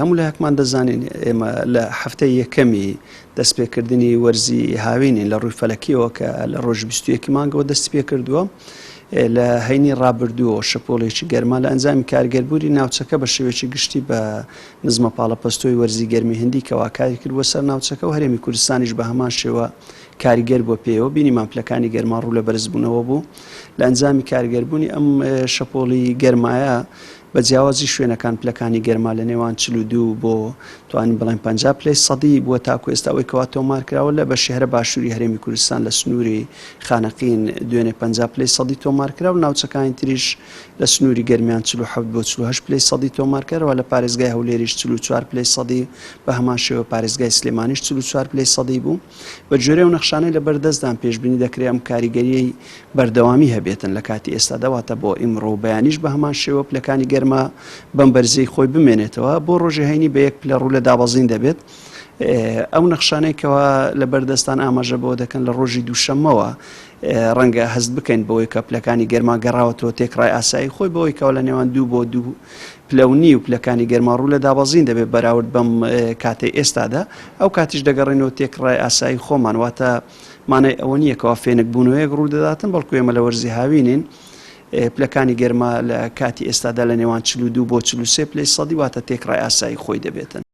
هەموو لایەکمان دەزانین ئێمە لە هەفتەی یەکەمی دەستپێکردنی وەرزی هاوینین لە ڕووی فەلەکیەوە کە لە ڕۆژ 21 مانگەوە دەستی پێ کردووە. لە هەینی ڕابردووە شەپۆڵێکی گەرما لە ئەنجامی کارگەربووری ناوچەکە بە شێوێکی گشتی بە نزمە پاڵەپەستۆی وەرزی گەرمی هەندی کەوا کاری کردووە سەر ناوچەکە و هەرێمی کوردستانیش بە هەمان شێوە کاریگەر بۆ پێوە بینی مامپلەکانی گەرما ڕوو لە بەرزبوونەوە بوو. لە ئەنجامی کارگەربوونی ئەم شەپۆڵی گەرمایە بە جیاوازی شوێنەکان پلەکانی گەرما لە نێوان 42 بۆ توانین بڵێن 50 پلەی سەدی بووە تاکو ئێستا ئەوەی کەوا تۆمارکراوە لە بەشی هەرە باشووری هەرێمی کوردستان لە سنووری خانەقین دوێنێ 50 پلەی سەدی تۆمارکراوە و ناوچەکانی تریش لە سنووری گەرمیان 47 بۆ 48 پلەی سەدی تۆمارکراوە لە پارێزگای هەولێریش 44 پلەی سەدی بە هەمان شێوە پارێزگای سلێمانیش 44 پلەی سەدی بوو. بە جۆرە و نەخشانەی لە بەردەستدان پێشبینی دەکرێت ئەم کاریگەریەی بەردەوامی هەبێتن لە کاتی ئێستا دەواتە بۆ ئیمڕۆ بەیانیش بە هەمان شێوە پلەکانی گەرما بەم بەرزەی خۆی بمێنێتەوە بۆ ڕۆژی هەینی بە 1 پلە ڕوو لە دابەزین دەبێت. ئەو نەخشانەیەکەوە لە بەردەستان ئاماژە بۆ دەکەن لە ڕۆژی دووشەممەوە ڕەنگە هەست بکەین بەوەی کە پلەکانی گەرما گەڕاوەتەوە تێکڕای ئاسایی خۆی بەوەی کەەوە لە نێوان 2 بۆ 2 پلەونی و پلەکانی گەرما ڕوو لە دابەزین دەبێت بەراورد بەم کاتەی ئێستادا ئەو کاتیش دەگەڕێنەوە تێکڕای ئاسایی خۆمان واتە مانای ئەوە نییە کەەوە فێنک بوونەوەیەک ڕوو دەداتن بەڵکو ئێمە لە وەرزی هاوینین پلەکانی گەرما لە کاتی ئێستادا لە نێوان 42 بۆ 43 پلەی سەدی واتە تێکڕای ئاسایی خۆی دەبێتن.